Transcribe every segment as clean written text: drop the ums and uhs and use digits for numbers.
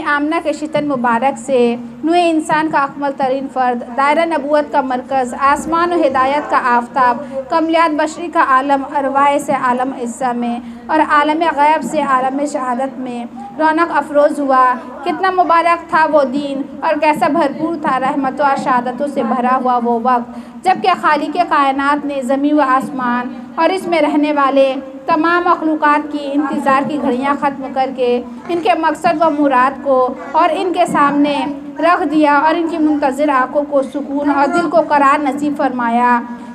अम्मी आमना के शितन मुबारक से नूए इंसान का अकमल तरीन फ़र्द, दायरा नबूवत का मरकज़, आसमान व हिदायत का आफताब, कमलियात बशरी का आलम, अरवाह से आलम इस्सा में और आलम ग़ैब से आलम शहादत में रौनक अफरोज़ हुआ। कितना मुबारक था वो दिन और कैसा भरपूर था रहमतों और शहादतों से भरा हुआ वो वक्त, जबकि खालिक़े कायनात ने ज़मीन व आसमान और इसमें रहने वाले तमाम मखलूक़ात की इंतज़ार की घड़ियाँ ख़त्म करके इनके मकसद व मुराद को और इनके सामने रख दिया और इनकी मुंतज़िर आँखों को सुकून और दिल को करार नसीब फरमाया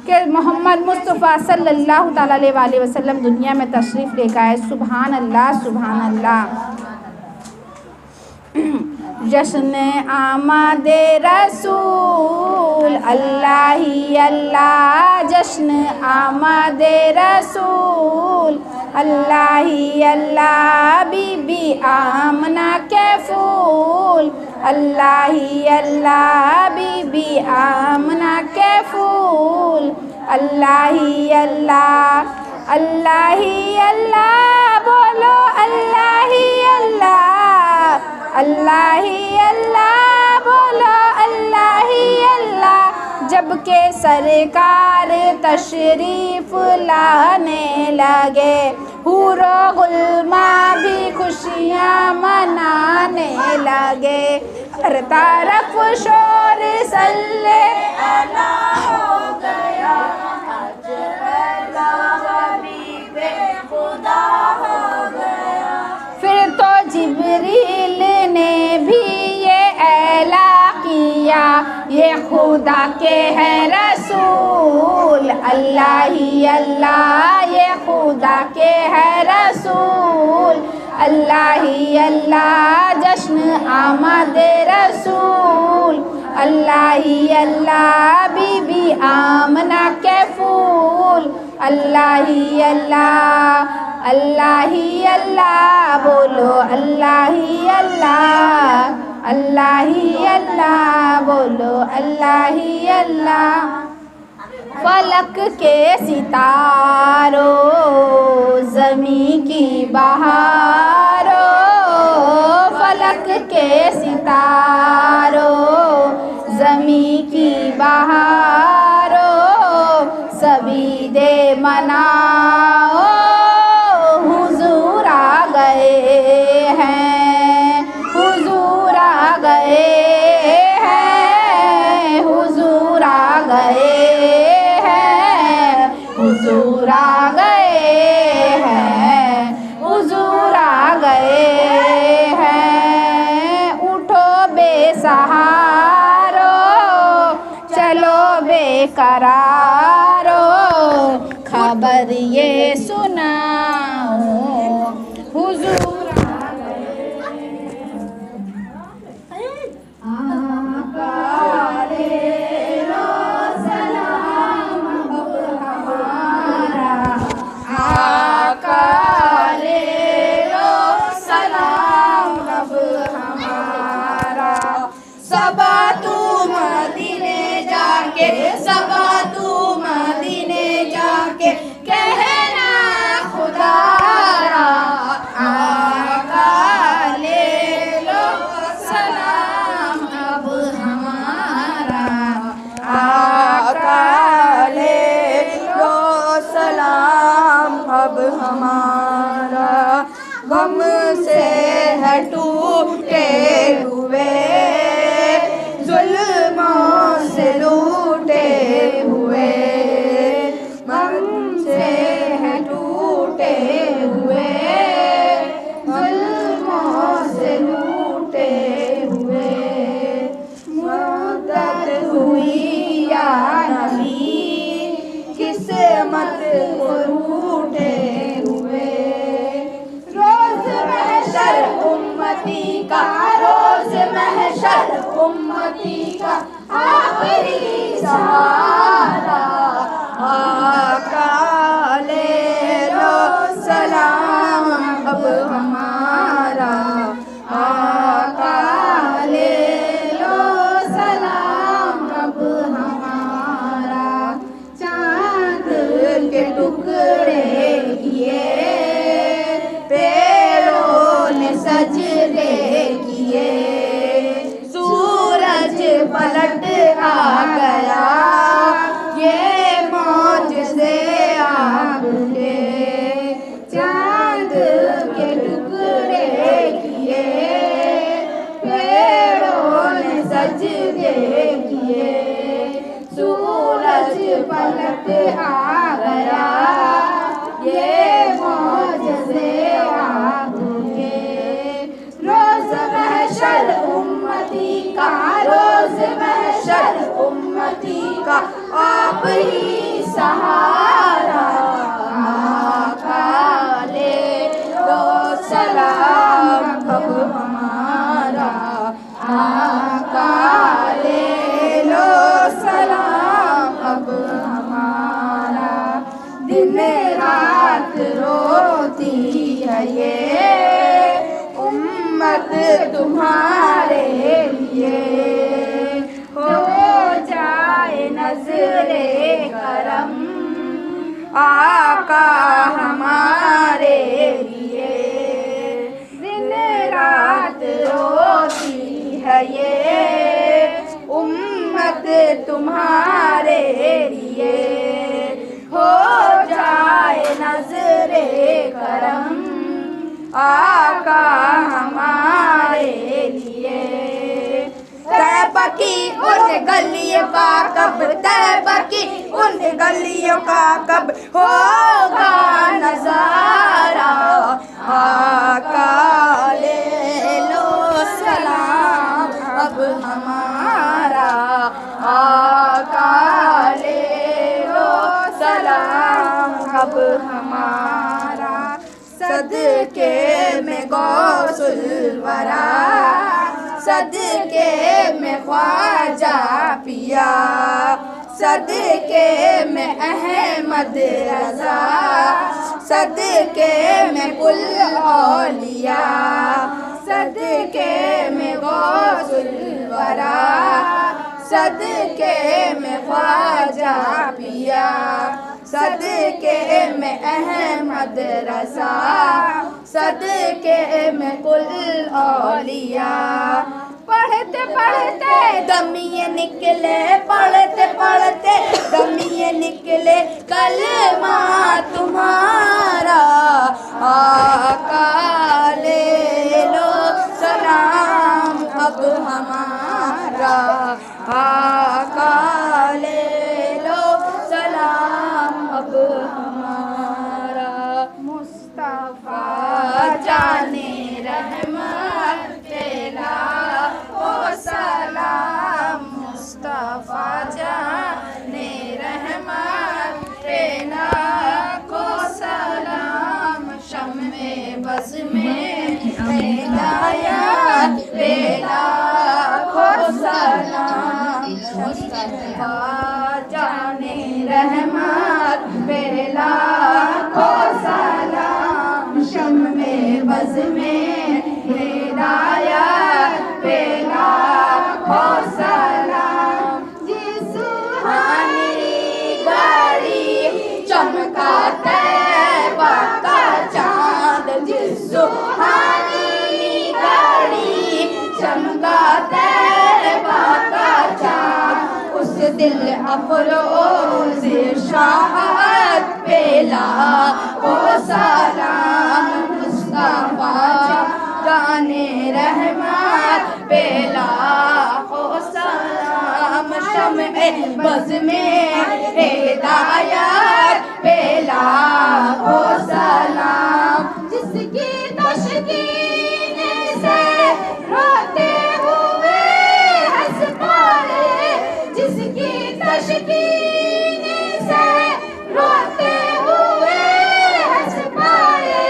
कि मोहम्मद मुस्तफ़ा सल्लल्लाहु ताला अलैहि वसल्लम दुनिया में तशरीफ़ लेकर आए। सुभान अल्लाह, सुभान अल्लाह। जश्न आमदे रसूल अल्लाह ही अल्लाह, जश्न आमदे रसूल अल्लाह ही अल्लाह, बीबी आमना के फूल अल्लाह ही अल्लाह, बीबी आमना के फूल अल्लाह ही अल्लाह, अल्लाह ही अल्लाह, बोलो अल्लाह ही अल्लाह, अल्लाह ही अल्लाह, बोलो अल्लाह ही अल्लाह। जबकि सरकार तशरीफ़ लाने लगे, हूरो गुलमा भी खुशियाँ मनाने लगे, हर तरफ शोर सल्ले अला हो गया, हबीबे खुदा हो गया। फिर तो जिब्रील ने भी ये ऐला किया, ये खुदा के हैं रसूल अल्लाह ही अल्लाह, ये खुदा के हैं रसूल अल्लाह ही अल्लाह। जश्न आमदे रसूल अल्लाह ही अल्लाह, बीबी आमना के फूल अल्लाह ही अल्लाह, अल्लाह ही अल्लाह, बोलो अल्लाह ही अल्लाह, अल्लाह ही अल्लाह, बोलो अल्लाह ही अल्लाह। फलक के सितारों, ज़मीं की बहारों, फलक के सितारों, ज़मीं की बहारों, सभी दे मनाओ, हुजूर आ गए हैं, हुजूर आ गए हैं, हुजूर आ गए हैं, हुजूर आ गए हैं, हुजूर आ गए हैं। उठो बेसहारो, चलो बेकरारो, खबर ये सुनाओ, हुजूर आ गए। आका ले लो सलाम अब हमारा, आका ले लो सलाम अब हमारा। सबा तू मदीने जाके, सबा तू मदीने जाके कहना खुदारा, आका ले लो सलाम अब हमारा, आका ले लो सलाम अब हमारा। गम से है टूटे हुए, जुल्मों से लूटे हुए, गम से है टूटे हुए, जुल्मों से लूटे हुए। मुद्दत हुई या नबी, किस्मत को रूठे हुए। रोज़ महशर उम्मती का, रोज़ महशर उम्मती का आखिरी सहारा, आका ले लो सलाम अब हमारा, आका ले लो सलाम अब हमारा। चाँद के टुकड़े किए, पेड़ों ने सजदे किए, तुम्हारे लिए, हो जाए नजरे करम आका हमारे लिए। दिन रात रोती है ये उम्मत तुम्हारे लिए, हो जाए नजरे करम आका हमारे लिए। तैबा की उन गलियों का कब, तैबा की उन गलियों का कब होगा नजारा, आका ले लो सलाम अब हमारा, आका ले लो सलाम अब हमारा। सदके में गौसुल वरा, सदके में ख्वाजा पिया, सदके में अहमद रजा, सदके में कुल औलिया, सदके में गौसुल वरा, सदके में ख्वाजा पिया, सदके में अहमद रजा, सदके में कुल औलिया। पढ़ते पढ़ते दमिए निकले, पढ़ते पढ़ते दमिए निकले कलमा तुम्हारा, आका ले लो सलाम अब हमारा, आका ले लो सलाम अब हमारा। मुस्तफा जाने रहमत तेरा ओ सलाम, मुस्तफा जाने रहमत तेरा को सलाम। शम्मे बज़ में हिदायत तेरा को सलाम, मुस्तफा जाने रहमत तेरा को सलाम। शम्मे बज़ में हिदायत तेरा को सलाम। जिस सुहानी घड़ी चमका तैबा का चाँद, जिस सुहानी घड़ी चमका तैबा का चाँद, उस दिल अफरोज़ शाहद पेला को सलाम। मुस्तफा जाने रहमत पेला को सलाम। शम्मे बज़ में हिदायत पेला को सलाम। जिसकी तशकीन से रोते हुए हंस पाए, जिसकी तशकीन से रोते हुए हंस पाए,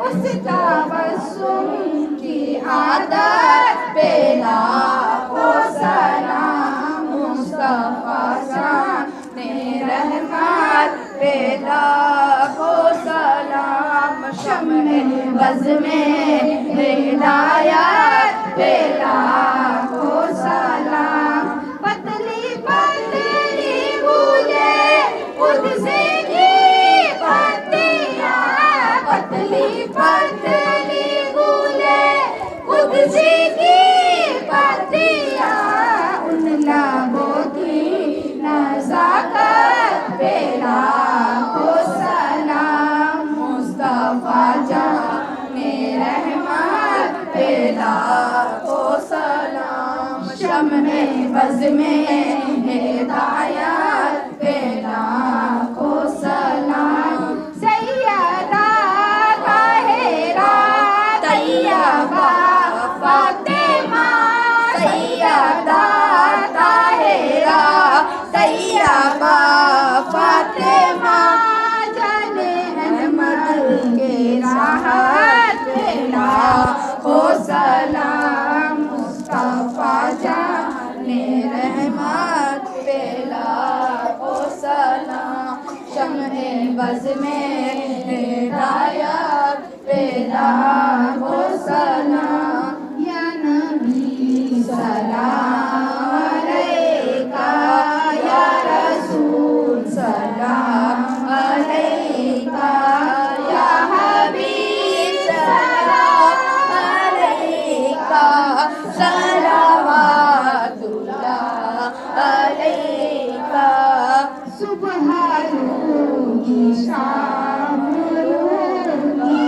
उसका बसुम की आदत पेला को सलाम। मुस्तफा जाने रहमत पेला को सलाम। शम्मे बज़ में हिदायत पेला को सलाम। पतली पतली गूंजे कुदसे की पत्तियाँ, पतली पतली गूंजे कुदसे की पत्तियाँ, उन लबों की नज़ाकत पेला को सलाम। मुस्तफा जाने रहमत पेला को सलाम। शम्मे बज़ में हिदायत पेला को सलाम। सैयदा ताहिरा तैयबा फातिमा, सैयदा ताहिरा तैयबा फातिमा, जाने अहमद के राहत पेला को सलाम। मुस्तफा जाने रहमत पेला को सलाम। शम्मे बज़ में हिदायत पेला को सलाम। या अलैका सलावतुल्लाह अलैका। सुबह लूंगी शाम लूंगी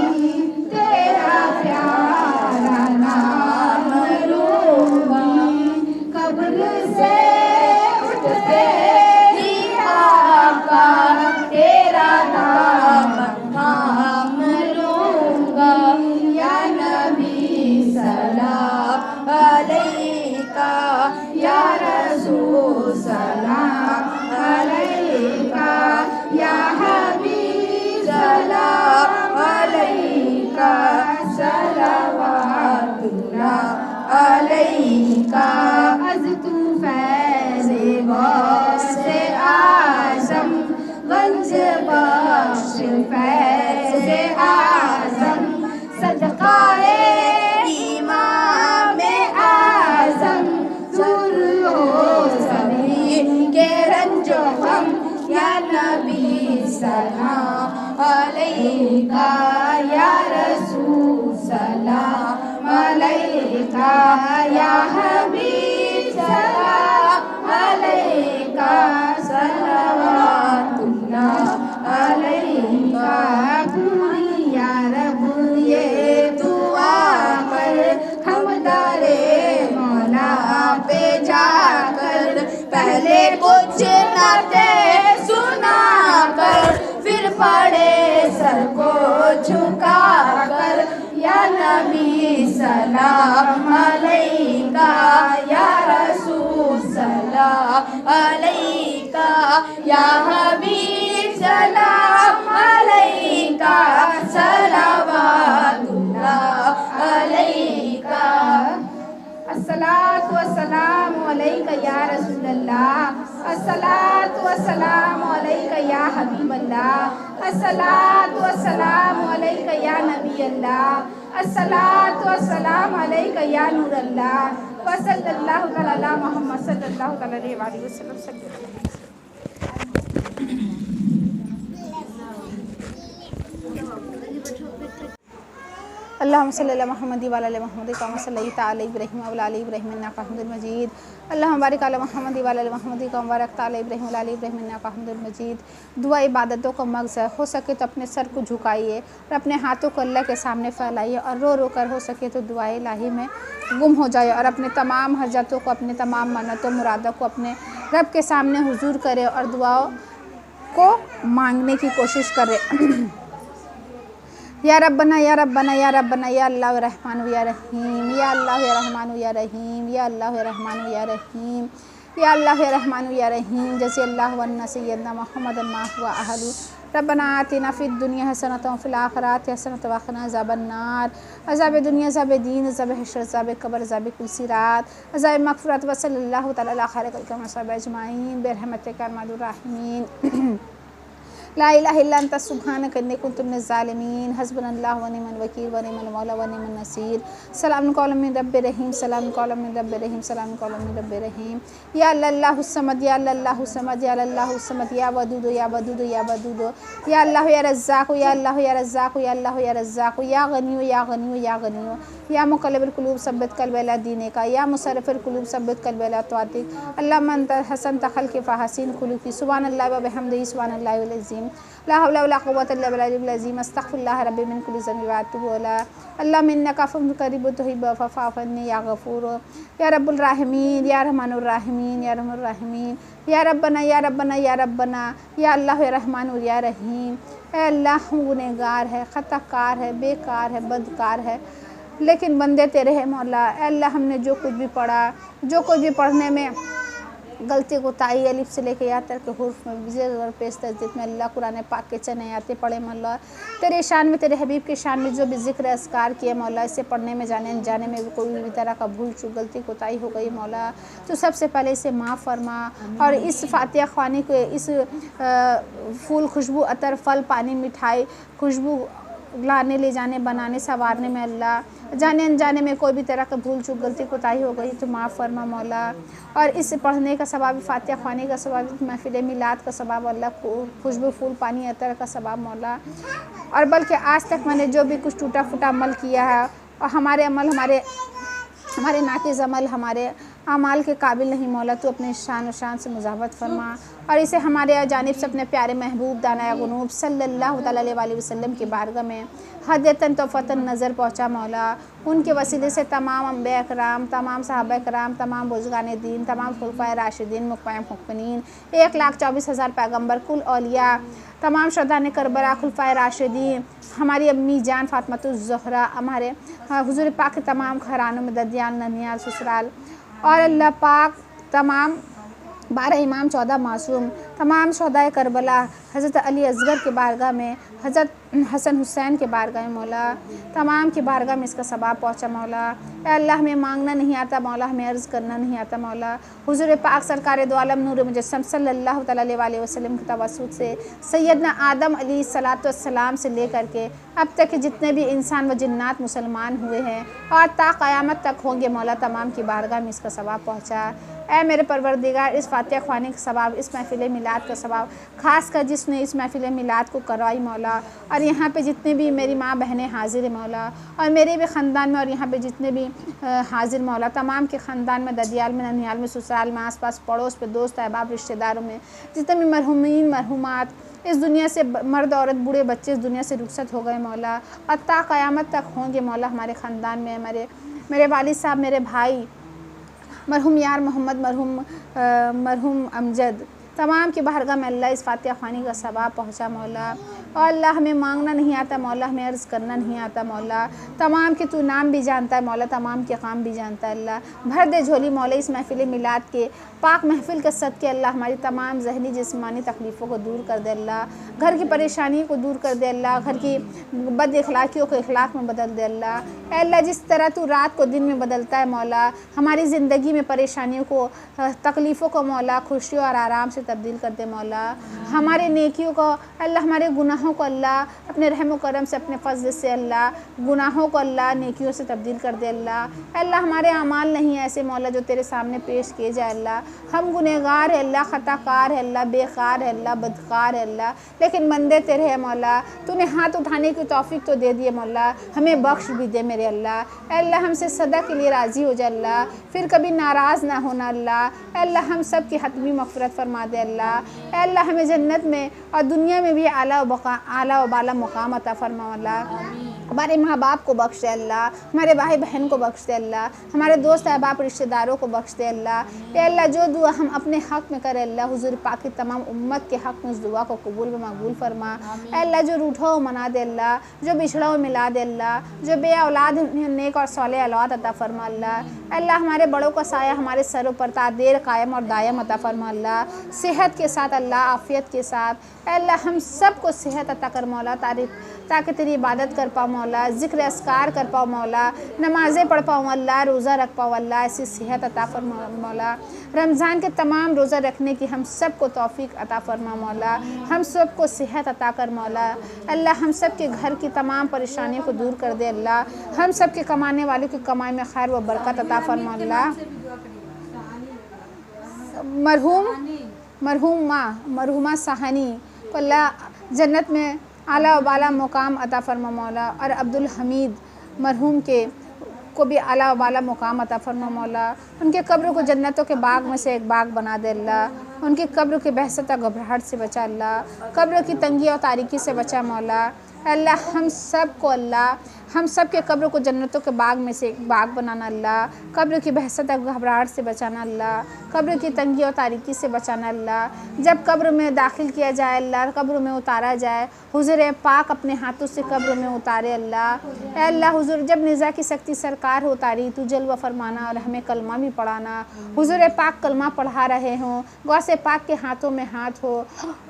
तेरा प्यारा नाम लूंगी, कब्र से उठते ही आका तेरा नाम थाम लूंगा, या नबी सलाम अलैका, या रसूल सलाम अलैका, या हबीब सलाम अलैका, सलावतुल्लाह अलैका। अज तू फैज़े गौसे आज़म गंज बख्श फैज़े आज़म, सदकाए इमाम आज़म दूर हो सभी के रंजो गम, या नबी सलाम अलैका, या रसूल सलाम अलैका, या हबीब सलाम अलैका, सलावतुल्लाह अलैका। पूरी या रब ये दुआ कर हम दरे मौला पे जाकर, पहले कुछ नाते सुना कर, फिर पड़े सर को झुका कर, या नबी सलाम अलैका, या रसूल सलाम अलैका, या हबीब सलाम अलैका, सलावतुल्लाह अलैका। अस्सलातु वस्सलामु अलैका या रसूलल्लाह, अस्सलातु वस्सलामु अलैका या हबीबल्लाह, अस्सलातु वस्सलामु अलैका या नबीअल्लाह, अस्सलातु वस्सलामु अलैका या नूरल्लाह, व सल्लल्लाहु तआला अला मुहम्मद सल्लल्लाहु तआला अलैहि वसल्लम। अल्लाहुम्मा सल्लि अला मुहम्मद व अला आलि मुहम्मद कमा सल्लैता अला इब्राहीम व अला आलि इब्राहीम इन्नका हमीदुम मजीद। अल्लाहुम्मा बारिक अला मुहम्मद व अला आलि मुहम्मद कमा बारकता अला इब्राहीम व अला आलि इब्राहीम इन्नका हमीदुम मजीद। दुआ इबादतों का मग़ज़ है, हो सके तो अपने सर को झुकाइए और अपने हाथों को अल्लाह के सामने फैलाइए और रो रो कर हो सके तो दुआ इलाही में गुम हो जाए और अपने तमाम हजतों को, अपने तमाम मन्नतों मुरादों को अपने रब के सामने हुजूर करे और दुआओं को मांगने की कोशिश करे। या रब्बना या रब्बना या रब्बना, या अल्लाह रहमान या रहीम, या अल्लाह या रहमान या रहीम, या अल्लाह या रहमान या रहीम, या अल्लाह या रहमान या रहीम। जैसे अल्लाह वन्ना सय्यदना मोहम्मद मा हुआ अहलु। रब्बना आतिना फिद दुनिया हसनतन व फिल आखिरति हसनतन व क़िना अज़ाबन्नार। अज़ाब दुनिया, अज़ाब दीन, अज़ाब हश्र, अज़ाब कब्र, अज़ाब कुल सिरात, अज़ाब मग़फ़िरत। व सल्लल्लाहु तआला अला खैरि ख़ल्क़ि व सहाबिहि अजमाइन बिरहमतिका या अरहमर राहिमीन। ला इलाहा इल्ला अंता सुब्हानका इन्नी कुन्तु मिनज़ ज़ालिमीन। हस्बुनल्लाहु व निअमल वकील व निअमल मौला व निअमन नसीर। सलामुन कौलन मिन रब्बिर रहीम, सलामुन कौलन मिन रब्बिर रहीम, सलामुन कौलन मिन रब्बिर रहीम। या अल्लाहु समद, या अल्लाहु समद, या अल्लाहु समद, या वदूद, या वदूद, या वदूद, या अल्लाह या रज़्ज़ाक़, या अल्लाह या रज़्ज़ाक़, या अल्लाह या रज़्ज़ाक़, या गनी, या गनी, या गनी, या मुक़ल्लिबुल क़ुलूब सब्बित क़ल्बी अला दीनिका, या मुसर्रिफ़िल क़ुलूब सब्बित क़ल्बी अला तौअतिक। अल्लाहुम्मा अंता हसनत ख़ल्क़ि फ़अहसिन ख़ुलुक़ी। सुब्हानल्लाहि व बिहम्दिही, सुब्हानल्लाहिल अज़ीम। ला हौला वला कुव्वता इल्ला बिल्लाहिल अज़ीम। अस्तग़फ़िरुल्लाह रब्बी मिन कुल्लि ज़ंबिन व अतूबु इलैह। अल्लाहुम्मा इन्नका अफ़ुव्वुन क़रीबुन तुहिब्बुल अफ़्वा फ़अफ़ू अन्नी या गफ़ूर। या रब्बुल राहिमीन, या रहमानुर राहिमीन, या रहमुर राहिमीन। या रब्बना, या रब्बना, या रब्बना, या अल्लाह या रहमान या रहीम। ऐ अल्लाह, हम गुनहगार है, ख़ताकार है, बेकार है, बदकार है, लेकिन बंदे तेरे हैं मौला। ऐ अल्लाह, हमने जो कुछ भी पढ़ा, जो कुछ भी पढ़ने में गलती कोताही, अलिफ से लेके या तक के हुर्फ में विजय पेश तस्दीक में अल्लाह कुरान पाक के चने आते पढ़े मौला। तेरे शान में, तेरे हबीब के शान में जो भी ज़िक्र अस्कार किए मौला, इससे पढ़ने में, जाने जाने में भी कोई भी तरह का भूल चूक, गलती कोताही हो गई मौला, तो सबसे पहले इसे माफ़ फरमा। और इस फातिहा ख़्वानी को, इस फूल, खुशबू, अतर, फल, पानी, मिठाई, खुशबू लाने, ले जाने, बनाने, संवारने में अल्लाह जाने अनजाने में कोई भी तरह का भूल चूक, गलती कोताही हो गई तो माफ़ फरमा मौला। और इस पढ़ने का सवाब, फातिहा ख़्वानी का सवाब, महफ़िल मिलाद का सवाब अल्लाह, खुशबू, फूल, पानी, अतर का सवाब मौला। और बल्कि आज तक मैंने जो भी कुछ टूटा फूटा अमल किया है और हमारे अमल हमारे हमारे नाक़िज़ अमल हमारे अमाल के काबिल नहीं मौला, तू अपने शान और शान से मुज़ावत फरमा और इसे हमारे जानिब से अपने प्यारे महबूब दाना गुनूब सल्लल्लाहु अलैहि वसल्लम की बारगाह में हदयतन तोफ़तन नज़र पहुँचा मौला। उनके वसीले से तमाम अंबिया कराम, तमाम सहाबा कराम, तमाम बुज़ुर्गान दीन, तमाम खुलफ़ाए राशिदीन, मुक़्मिनीन, 1,24,000 पैगम्बर, कुल औलिया, तमाम शहदाने करबला, खुलफ़ाए राशिदीन, हमारी अम्मी जान फ़ातिमातुज़ ज़हरा, हमारे हुज़ूर पाक के तमाम घरानों में ददियान, ननियाल, ससुराल और अल्लाह पाक तमाम 12 इमाम, 14 मासूम, तमाम शहदाए करबला, हज़रत अली असगर के बारगाह में, हज़रत हसन हुसैन के बारगाह में मौला, तमाम की बारगाह में इसका सवाब पहुँचा मौला। ए अल्लाह हमें मांगना नहीं आता मौला, हमें अर्ज़ करना नहीं आता मौला। हुज़ूर पाक सरकार दो आलम नूर मुजस्सम सल्लल्लाहु अलैहि वसल्लम के तवस्सुत से सैयदना आदम अलैहिस्सलातु वस्सलाम से लेकर के अब तक के जितने भी इंसान व जिन्नात मुसलमान हुए हैं और ता क़यामत तक होंगे मौला, तमाम की बारगाह में इसका सवाब पहुँचा। ऐ मेरे परवरदिगार, इस फातिहा ख़वानी का सवाब, इस महफ़िल मिलाद का सवाब, ख़ास कर जिसने इस महफ़िल मिलाद को करवाई मौला, और यहाँ पे जितने भी मेरी माँ बहनें हाजिर है मौला, और मेरे भी ख़ानदान में और यहाँ पे जितने भी हाजिर मौला, तमाम के ख़ानदान में, ददियाल में, ननिहाल में, ससुराल में, आस पास पड़ोस पे, दोस्त अहबाब रिश्तेदारों में जितने भी मरहूमीन मरहूमात इस दुनिया से, मर्द औरत बूढ़े बच्चे इस दुनिया से रुखसत हो गए मौला, और ता क़यामत तक होंगे मौला। हमारे ख़ानदान में मेरे वालिद साहब, मेरे भाई मरहूम यार मोहम्मद, मरहूम अमजद, तमाम की बारगाह में अल्लाह इस फातिहा ख़वानी का सवाब पहुँचा मौला। और अल्लाह हमें मांगना नहीं आता मौला, हमें अर्ज़ करना नहीं आता मौला। तमाम के तू नाम भी जानता है मौला, तमाम के काम भी जानता है अल्लाह। भर दे झोली मौला इस महफ़िल मिलाद के पाक महफ़िल के सदक़े अल्लाह हमारी तमाम ज़हनी जिस्मानी तकलीफ़ों को दूर कर दे अल्लाह, घर की परेशानियों को दूर कर दे अल्लाह, घर की बद अखलाक़ियों को अखलाक़ में बदल दे अल्लाह। ऐ अल्लाह, जिस तरह तू रात को दिन में बदलता है मौला, हमारी ज़िंदगी में परेशानियों को, तकलीफ़ों को मौला खुशियों और आराम से तब्दील कर दे मौला। हमारे नेकियों को अल्लाह, हमारे गुनाहों को अल्लाह अपने रहम व करम से, अपने फ़ज़ल से अल्लाह गुनाहों को अल्लाह नेकियों से तब्दील कर दे अल्लाह। अल्लाह हमारे अमाल नहीं ऐसे मौला जो तेरे सामने पेश किए जाए अल्लाह, हम गुनहगार है अल्लाह, ख़ताकार है अल्लाह, बेकार है अल्लाह, बदकार है अल्लाह, लेकिन बंदे तेरे है मौला। तूने हाथ उठाने की तौफ़ीक तो दे दिए मौला, हमें बख्श भी दे मेरे अल्लाह। अल्लाह हमसे सदा के लिए राज़ी हो जा अल्लाह, फिर कभी नाराज़ ना होना अल्लाह। अल्लाह हम सब की हतमी मग़फ़िरत फरमा दे अल्लाह। अल्लाह हमें जन्नत में और दुनिया में भी आला व बाला मुक़ाम अता फरमा अल्लाह। हमारे माँ बाप को बख्श दे अल्लाह, हमारे भाई बहन को बख्श दे अल्लाह, हमारे दोस्त अहबाब रिश्तेदारों को बख्श दे अल्लाह। या अल्लाह, जो दुआ हम अपने हक़ में करें अल्लाह, हुज़ूर पाक की तमाम उम्मत के हक़ में उस दुआ को कबूल व मकबूल फरमा। अल्लाह, जो रूठा हो मना दे अल्लाह, जो बिछड़ा हो मिला दे अल्लाह, जो बे औलाद नेक और सालेह औलाद अता फरमा अल्लाह। अल्लाह, हमारे बड़ों का साया हमारे सरों पर ता देर कायम और दायम अता फरमा अल्लाह, सेहत के साथ अल्लाह, आफ़ियत के साथ। अल्लाह, हम सब को सेहत अता कर मौला, ताकि तेरी इबादत कर पाओ मौला, ज़िक्र अस्कार कर पाओ मौला, नमाज़ें पढ़ पाओ अल्लाह, रोज़ा रख पाओ अल्लाह, ऐसी सेहत अता फरमा मौला। रमज़ान के तमाम रोज़ा रखने की हम सब को तौफ़ीक अता फरमा मौला, हम सब को सेहत अता कर मौला। अल्लाह, हम सब के घर की तमाम परेशानियों को दूर कर दे अल्लाह, हम सब के कमाने वालों की कमाई में खैर व बरकत अता फरमा अल्लाह। मरहूमा सहानी को अल्लाह जन्नत में आला व बाला मुकाम अता फरमा मौला, और अब्दुल हमीद मरहूम को भी आला व बाला मुकाम अता फरमा मौला। उनके कब्र को जन्नतों के बाग में से एक बाग बना दे अल्लाह, उनकी कब्र की बहसत घबराहट से बचा अल्लाह, कब्र की तंगी और तारीकी से बचा मौला। अल्लाह, हम सब को अल्लाह, हम सब के कब्र को जन्नतों के बाग में से एक बाग बनाना अल्लाह, कब्र की बहसत घबराहट से बचाना अल्लाह, कब्र की तंगी और तारीकी से बचाना अल्लाह। जब कब्र में दाखिल किया जाए अल्लाह, कब्र में उतारा जाए, हुज़ूर पाक अपने हाथों से कब्र में उतारे अल्लाह। अल्लाह, हुज़ूर जब निज़ा की शक्ति सरकार हो उतारी, तू जलवा फरमाना और हमें कलमा भी पढ़ाना। हुज़ूर पाक कलमा पढ़ा रहे हों, गौसे पाक के हाथों में हाथ हो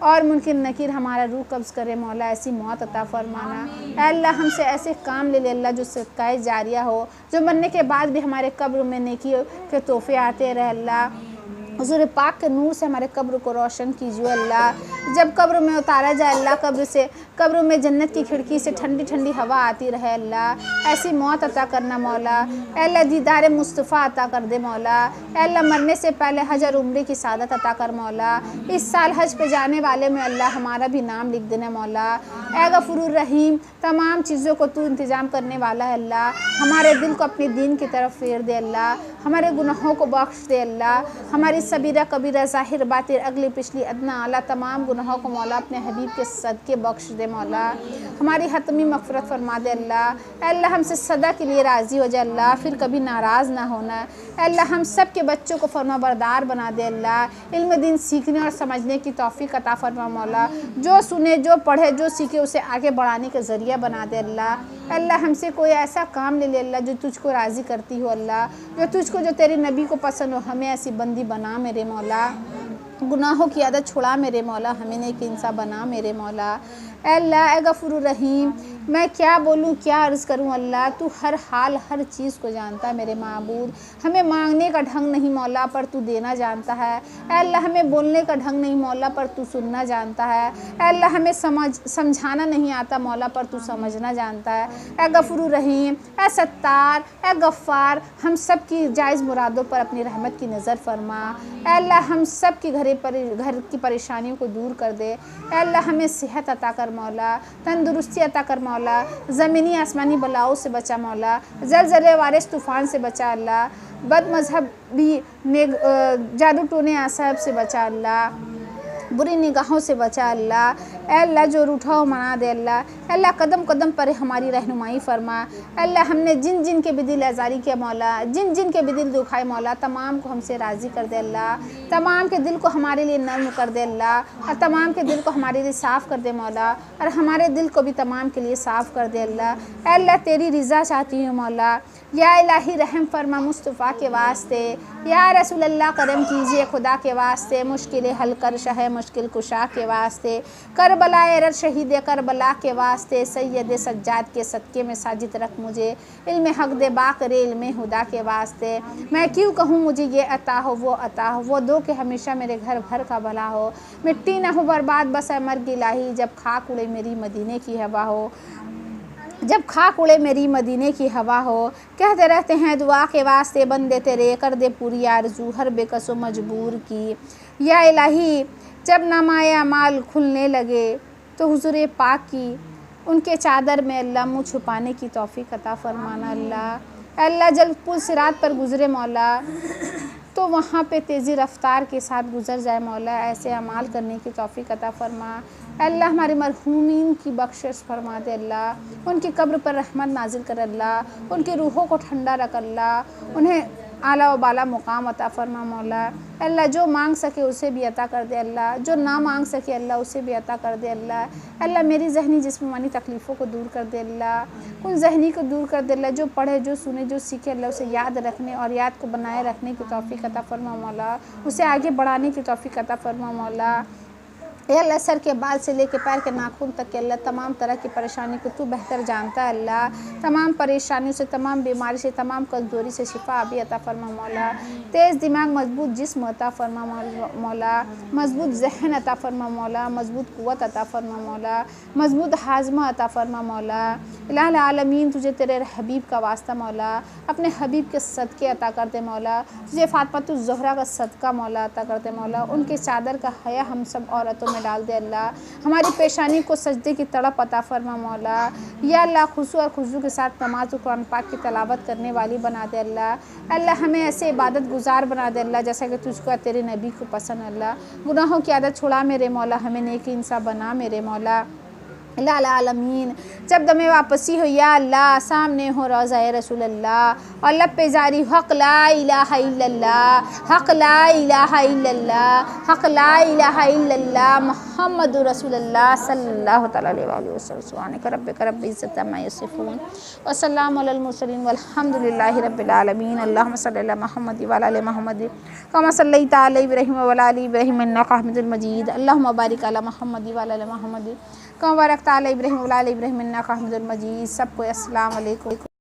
और मुनकिर नकीर हमारा रूह कब्ज़ करे मौला, ऐसी मौत अता फरमाना। अल्लाह, हमसे ऐसे काम ले अल्लाह जो सदक़ाए जारिया हो, जो मरने के बाद भी हमारे कब्र में नेकी के तोहफ़े आते रहे अल्लाह। हुज़ूर पाक के नूर से हमारे कब्र को रोशन कीजिए अल्लाह। जब कब्र में उतारा जाए अल्लाह कब्र से, कब्र में जन्नत की खिड़की से ठंडी ठंडी हवा आती रहे अल्लाह, ऐसी मौत अता करना मौला। अल्लाह दीदार मुस्तफ़ा अता कर दे मौला। अल्लाह मरने से पहले हज और उम्रे की सादत अता कर मौला। इस साल हज पे जाने वाले में अल्लाह हमारा भी नाम लिख देना मौला। ऐ गफूरुर रहीम, तमाम चीज़ों को तू इंतज़ाम करने वाला है अल्लाह, हमारे दिल को अपने दीन की तरफ फेर दे अल्लाह, हमारे गुनाहों को बख्श दे अल्लाह, हमारी सबीरा कबीरा ज़ाहिर बातिर अगली पिछली अदना आला तमाम गुनाहों को मौला अपने हबीब के सदके बख्श दे मौला। हमारी हतमी मग़फ़िरत फरमा दे अल्लाह। अल्लाह हमसे सदा के लिए राज़ी हो जाए अल्लाह, फिर कभी नाराज़ ना होना। अल्लाह हम सब के बच्चों को फरमाबरदार बना दे अल्लाह, इल्म दीन सीखने और समझने की तौफ़ीक़ अता फरमा मौला। जो सुने, जो पढ़े, जो सीखे उसे आगे बढ़ाने का ज़रिया बना दे अल्लाह। अल्लाह हमसे कोई ऐसा काम ले ले अल्लाह जो तुझको राज़ी करती हो अल्लाह, जो तुझको, जो तेरे नबी को पसंद हो, हमें ऐसी बंदी बना मेरे मौला। गुनाहों की आदत छुड़ा मेरे मौला, हमें नेक इंसान बना मेरे मौला। अल्लाह गफूरुर रहीम, मैं क्या बोलूँ, क्या अर्ज़ करूँ अल्लाह, तू हर हाल हर चीज़ को जानता है मेरे माबूद। हमें मांगने का ढंग नहीं मौला, पर तू देना जानता है। अल्लाह हमें बोलने का ढंग नहीं मौला, पर तू सुनना जानता है। अल्लाह हमें समझाना नहीं आता मौला, पर तू समझना जानता है। ए गफूरुर रहीम, ए सत्तार, ए गफ़्फ़ार, हम सब की जायज़ मुरादों पर अपनी रहमत की नज़र फरमा। अल्लाह हम सब की घर की परेशानियों को दूर कर दे। अल्लाह हमें सेहत अता कर मौला, तंदुरुस्ती अता कर मौला, ज़मीनी आसमानी बलाओं से बचा मौला, ज़लज़ले वारिस तूफ़ान से बचा अल्लाह, बद मज़हबी जादू टोने आसाब से बचा अल्लाह, बुरी निगाहों से बचा अल्लाह। अल्लाह जो रूठा हो मना दे अल्लाह। अल्लाह कदम कदम पर हमारी रहनुमाई फरमा। अल्लाह हमने जिन जिन के भी दिल आज़ारी किया मौला, जिन जिन के भी दिल दुखाए मौला, तमाम को हमसे राज़ी कर दे अल्लाह। तमाम के दिल को हमारे लिए नर्म कर दे अल्लाह, और तमाम के दिल को हमारे लिए साफ़ कर दे मौला, और हमारे दिल को भी तमाम के लिए साफ़ कर दे अल्लाह। अल्लाह तेरी रज़ा चाहती हूँ मौला। या इलाही रहम फरमा मुस्तफ़ा के वास्ते, या रसूल अल्लाह करम कीजिए खुदा के वास्ते, मुश्किल हल कर शह मुश्किल कुशा के वास्ते, करबलाए रर शहीद करबला के वास्ते, सैयद सज्जाद के सदक़े में साजिद रख मुझे, इल्म हक़ दे बाक़रे इल्म हुदा के वास्ते। मैं क्यों कहूँ मुझे ये अता हो वो अता हो, वो दो के हमेशा मेरे घर भर का भला हो। मिट्टी न हो बर्बाद बस है मर्ग इलाही, जब खाक उड़े मेरी मदीने की हवा हो, जब खाक उड़े मेरी मदीने की हवा हो। कहते रहते हैं दुआ के वास्ते बंदे तेरे, कर दे पूरी आरज़ू हर बेकसो मजबूर की। या इलाही जब नामाए अमाल खुलने लगे तो हुज़ूर पाक की उनके चादर में अल्लाह मुँह छुपाने की तौफ़ीक़ अता फरमाना अल्लाह। अल्लाह जब पुल सिरात पर गुज़रे मौला, तो वहाँ पे तेज़ी रफ़्तार के साथ गुज़र जाए मौला, ऐसे अमाल करने की तौफ़ीक़ अता फ़रमा। अल्लाह हमारे मरहूमीन की बख्शिश फरमा दे अल्लाह, उनकी कब्र पर रहमत नाजिल कर अल्लाह, उनकी रूहों को ठंडा रख अल्लाह, उन्हें आला व बाला मुकाम अता फ़रमा मौला। अल्लाह जो मांग सके उसे भी अता कर दे अल्लाह, जो ना मांग सके अल्लाह उसे भी अता कर दे अल्लाह। अल्लाह मेरी ज़हनी जिस्मानी तकलीफ़ों को दूर कर दे अल्लाह, उन ज़हनी को दूर कर दे अल्लाह, जो पढ़े जो सुने जो सीखे अल्लाह उसे याद रखने और याद को बनाए रखने की तौफ़ीक़ अता फ़रमा मौला, उसे आगे बढ़ाने की तौफ़ीक़ अता फ़रमा मौला। अल्लाह सर के बाल से लेके पैर के नाखून तक के अल्लाह तमाम तरह की परेशानी को तू बेहतर जानता है अल्लाह। तमाम परेशानियों से, तमाम बीमारी से, तमाम कमज़ोरी से शिफा अभी अता फ़रमा मौला। तेज़ दिमाग, मजबूत जिस्म अता फ़रमा मौला, मजबूत जहन अता फ़रमा मौला, मजबूत क़ुव्वत अता फ़रमा मौला, मजबूत हाज़मा अता फ़रमा मौला। इलाहुल आलमीन तुझे तेरे हबीब का वास्ता मौला, अपने हबीब के सदक़े अता कर दे मौला, तुझे फ़ातिमा ज़हरा का सदका मौला अता कर दे मौला, उनके चादर का हया हम सब औरतों में डाल दे अल्लाह। हमारी पेशानी को सजदे की तड़प अता फ़रमा मौला। या अल्लाह खुशू और खुशू के साथ नमाज़ कुरान पाक की तलावत करने वाली बना दे अल्लाह। अल्लाह हमें ऐसे इबादत गुजार बना दे अल्लाह जैसा कि तुझको तेरे नबी को पसंद अल्लाह। गुनाहों की आदत छुड़ा मेरे मौला, हमें नेक इंसान बना मेरे मौला। आलमीन जब दमे वापसी हो या अल्लाह, सामने हो रोज़ा रसूल अल्लाह और लब पे जारी हक़ ला इलाहा इल्लल्लाह, हक़ ला इलाहा इल्लल्लाह, हक़ ला इलाहा इल्लल्लाह मुहम्मदुर रसूलुल्लाह सल्लल्लाहु अलैहि वसल्लम। सुब्हानक रब्बिका रब्बिल इज़्ज़ति अम्मा यसिफ़ून व सल्लामुन अलल मुरसलीन वल्हम्दुलिल्लाहि रब्बिल आलमीन। अल्लाहुम्मा सल्लि अला मुहम्मद व अला आलि मुहम्मद कमा सल्लैता अला इब्राहीम व अला आलि इब्राहीम इन्नका हमीदुल मजीद। अल्लाहुम्मा बारिक अला मुहम्मद व अला आलि मुहम्मद कमा बारकता अला इब्राहीम व अला आलि इब्राहीम इन्नका हमीदुल मजीद। सबको अस्सलाम वालेकुम।